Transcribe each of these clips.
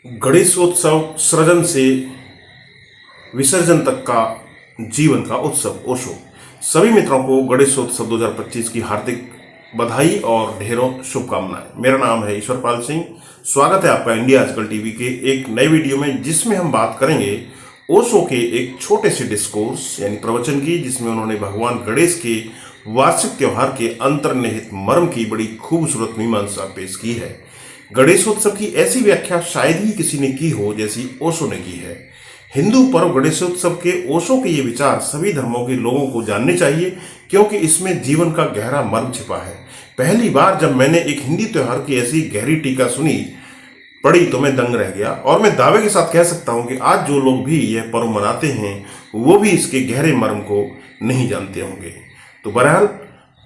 गणेशोत्सव सृजन से विसर्जन तक का जीवन का उत्सव ओशो। सभी मित्रों को गणेशोत्सव 2025 की हार्दिक बधाई और ढेरों शुभकामनाएं। मेरा नाम है ईश्वरपाल सिंह। स्वागत है आपका इंडिया आजकल टीवी के एक नए वीडियो में, जिसमें हम बात करेंगे ओशो के एक छोटे से डिस्कोर्स यानी प्रवचन की, जिसमें उन्होंने भगवान गणेश के वार्षिक त्योहार के अंतर्निहित मर्म की बड़ी खूबसूरत मीमांसा पेश की है। गणेशोत्सव की ऐसी व्याख्या शायद ही किसी ने की हो जैसी ओशो ने की है। हिंदू पर्व गणेशोत्सव के ओशो के ये विचार सभी धर्मों के लोगों को जानने चाहिए, क्योंकि इसमें जीवन का गहरा मर्म छिपा है। पहली बार जब मैंने एक हिंदी त्योहार की ऐसी गहरी टीका पढ़ी तो मैं दंग रह गया, और मैं दावे के साथ कह सकता हूं कि आज जो लोग भी यह पर्व मनाते हैं वो भी इसके गहरे मर्म को नहीं जानते होंगे। तो बहरहाल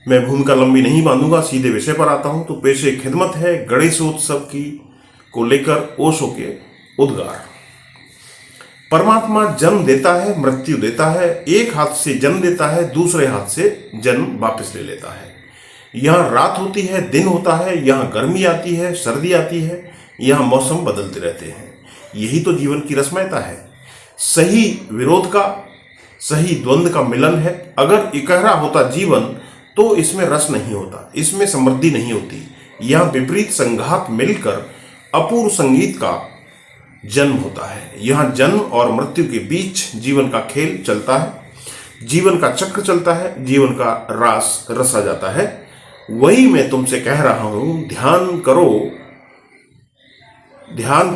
मैं भूमिका लंबी नहीं बांधूंगा, सीधे विषय पर आता हूं। तो पेशे खिदमत है गणेशोत्सव की को लेकर ओशो के उद्गार। परमात्मा जन्म देता है, मृत्यु देता है, एक हाथ से जन्म देता है, दूसरे हाथ से जन्म वापस ले लेता है। यहाँ रात होती है, दिन होता है, यहाँ गर्मी आती है, सर्दी आती है, यहाँ मौसम बदलते रहते हैं। यही तो जीवन की रसमयता है। सही विरोध का, सही द्वंद्व का मिलन है। अगर इकहरा होता जीवन तो इसमें रस नहीं होता, इसमें समृद्धि नहीं होती। यहाँ विपरीत संघात मिलकर अपूर्व संगीत का जन्म होता है। यहाँ जन्म और मृत्यु के बीच जीवन का खेल चलता है, जीवन का चक्र चलता है, जीवन का रास रसा जाता है। वही मैं तुमसे कह रहा हूं, ध्यान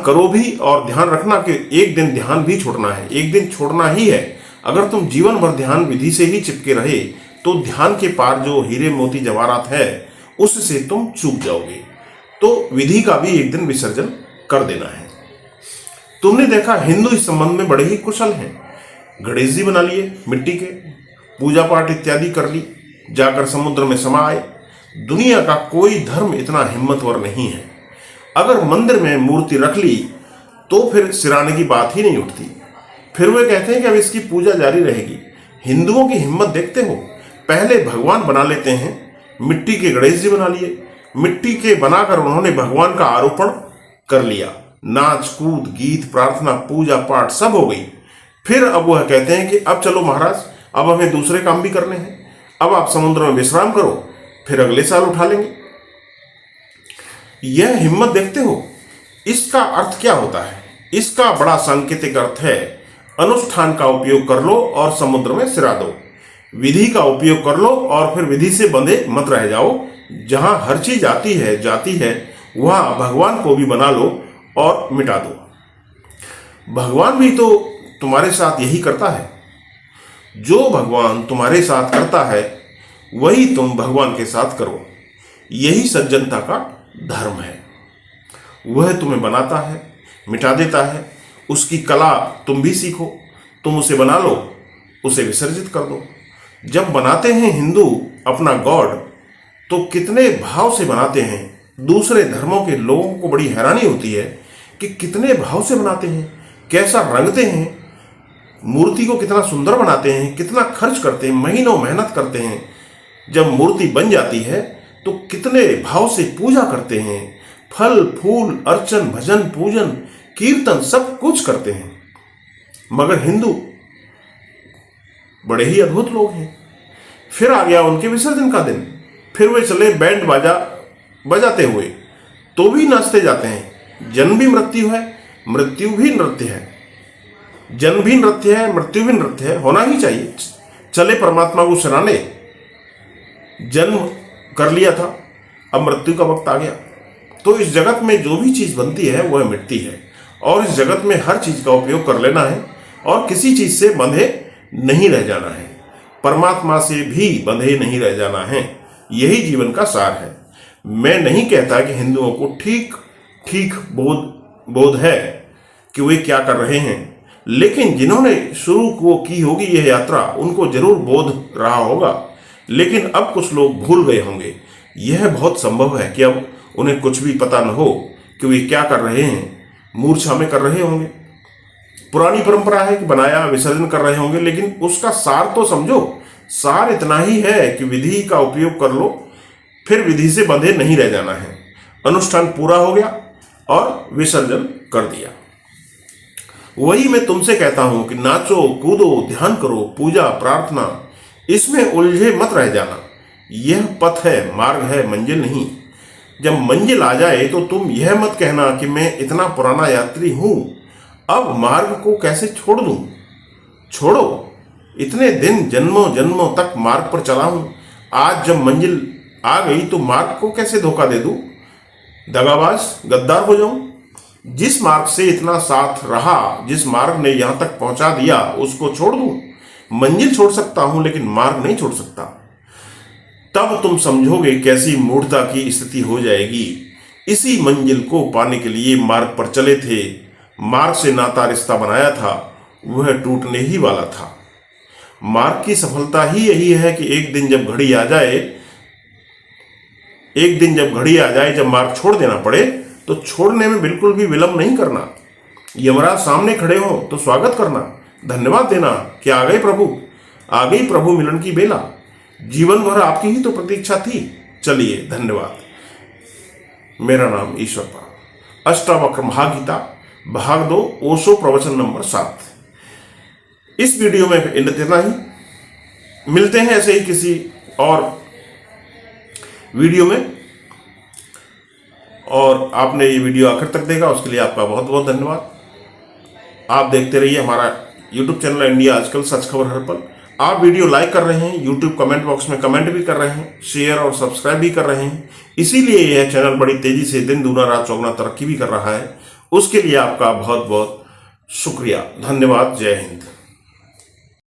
करो भी, और ध्यान रखना कि एक दिन ध्यान भी छोड़ना है, एक दिन छोड़ना ही है। अगर तुम जीवन भर ध्यान विधि से ही चिपके रहे तो ध्यान के पार जो हीरे मोती जवाहरात है उससे तुम चूक जाओगे। तो विधि का भी एक दिन विसर्जन कर देना है। तुमने देखा हिंदू इस संबंध में बड़े ही कुशल हैं। गणेश जी बना लिए मिट्टी के, पूजा पाठ इत्यादि कर ली, जाकर समुद्र में समा आए। दुनिया का कोई धर्म इतना हिम्मतवर नहीं है। अगर मंदिर में मूर्ति रख ली तो फिर सिराने की बात ही नहीं उठती। फिर वे कहते हैं कि अब इसकी पूजा जारी रहेगी। हिंदुओं की हिम्मत देखते हो, पहले भगवान बना लेते हैं। मिट्टी के गणेश जी बना लिए, मिट्टी के बनाकर उन्होंने भगवान का आरोपण कर लिया। नाच कूद, गीत, प्रार्थना, पूजा पाठ सब हो गई। फिर अब वह कहते हैं कि अब चलो महाराज, अब हमें दूसरे काम भी करने हैं, अब आप समुद्र में विश्राम करो, फिर अगले साल उठा लेंगे। यह हिम्मत देखते हो। इसका अर्थ क्या होता है? इसका बड़ा सांकेतिक अर्थ है, अनुष्ठान का उपयोग कर लो और समुद्र में सिरा दो। विधि का उपयोग कर लो और फिर विधि से बंधे मत रह जाओ। जहां हर चीज जाती है वहां भगवान को भी बना लो और मिटा दो। भगवान भी तो तुम्हारे साथ यही करता है। जो भगवान तुम्हारे साथ करता है वही तुम भगवान के साथ करो। यही सज्जनता का धर्म है। वह तुम्हें बनाता है, मिटा देता है। उसकी कला तुम भी सीखो, तुम उसे बना लो, उसे विसर्जित कर दो। जब बनाते हैं हिंदू अपना गॉड तो कितने भाव से बनाते हैं। दूसरे धर्मों के लोगों को बड़ी हैरानी होती है कि कितने भाव से बनाते हैं, कैसा रंगते हैं, मूर्ति को कितना सुंदर बनाते हैं, कितना खर्च करते हैं, महीनों मेहनत करते हैं। जब मूर्ति बन जाती है तो कितने भाव से पूजा करते हैं, फल फूल अर्चन भजन पूजन कीर्तन सब कुछ करते हैं। मगर हिंदू बड़े ही अद्भुत लोग हैं। फिर आ गया उनके विसर्जन का दिन। फिर वे चले बैंड बाजा बजाते हुए, तो भी नाचते जाते हैं। जन्म भी मृत्यु है, मृत्यु भी नृत्य है। जन्म भी नृत्य है, मृत्यु भी नृत्य है, होना ही चाहिए। चले परमात्मा को सराहने। जन्म कर लिया था, अब मृत्यु का वक्त आ गया। तो इस जगत में जो भी चीज बनती है वह मिटती है, और इस जगत में हर चीज का उपयोग कर लेना है और किसी चीज से बंधे नहीं रह जाना है। परमात्मा से भी बंधे नहीं रह जाना है। यही जीवन का सार है। मैं नहीं कहता कि हिंदुओं को ठीक बोध है कि वे क्या कर रहे हैं, लेकिन जिन्होंने शुरू को की होगी यह यात्रा उनको जरूर बोध रहा होगा। लेकिन अब कुछ लोग भूल गए होंगे। यह बहुत संभव है कि अब उन्हें कुछ भी पता न हो कि वे क्या कर रहे हैं। मूर्छा में कर रहे होंगे। पुरानी परंपरा है कि बनाया विसर्जन कर रहे होंगे, लेकिन उसका सार तो समझो। सार इतना ही है कि विधि का उपयोग कर लो, फिर विधि से बंधे नहीं रह जाना है। अनुष्ठान पूरा हो गया और विसर्जन कर दिया। वही मैं तुमसे कहता हूं कि नाचो कूदो ध्यान करो पूजा प्रार्थना, इसमें उलझे मत रह जाना। यह पथ है, मार्ग है, मंजिल नहीं। जब मंजिल आ जाए तो तुम यह मत कहना कि मैं इतना पुराना यात्री हूं, अब मार्ग को कैसे छोड़ दूं। छोड़ो, इतने दिन जन्मों जन्मों तक मार्ग पर चला हूं, आज जब मंजिल आ गई तो मार्ग को कैसे धोखा दे दूं, दगाबाज गद्दार हो जाऊं। जिस मार्ग से इतना साथ रहा, जिस मार्ग ने यहां तक पहुंचा दिया, उसको छोड़ दूं। मंजिल छोड़ सकता हूं लेकिन मार्ग नहीं छोड़ सकता। तब तुम समझोगे कैसी मूढ़ता की स्थिति हो जाएगी। इसी मंजिल को पाने के लिए मार्ग पर चले थे, मार्ग से नाता रिश्ता बनाया था, वह टूटने ही वाला था। मार्ग की सफलता ही यही है कि एक दिन जब घड़ी आ जाए, जब मार्ग छोड़ देना पड़े, तो छोड़ने में बिल्कुल भी विलंब नहीं करना। यमराज सामने खड़े हो तो स्वागत करना, धन्यवाद देना कि आ गए प्रभु, आ गई प्रभु मिलन की बेला। जीवन भर आपकी ही तो प्रतीक्षा थी। चलिए, धन्यवाद। मेरा नाम ईश्वर पाल। अष्टावक्र महागीता भाग 2 ओशो प्रवचन नंबर 7। इस वीडियो में इतना ही। मिलते हैं ऐसे ही किसी और वीडियो में। और आपने ये वीडियो आखिर तक देखा उसके लिए आपका बहुत बहुत धन्यवाद। आप देखते रहिए हमारा YouTube चैनल इंडिया आजकल, सच खबर हर पल। आप वीडियो लाइक कर रहे हैं, YouTube कमेंट बॉक्स में कमेंट भी कर रहे हैं, शेयर और सब्सक्राइब भी कर रहे हैं, इसीलिए यह चैनल बड़ी तेजी से दिन दूना रात चौगुना तरक्की भी कर रहा है। उसके लिए आपका बहुत बहुत शुक्रिया, धन्यवाद। जय हिंद।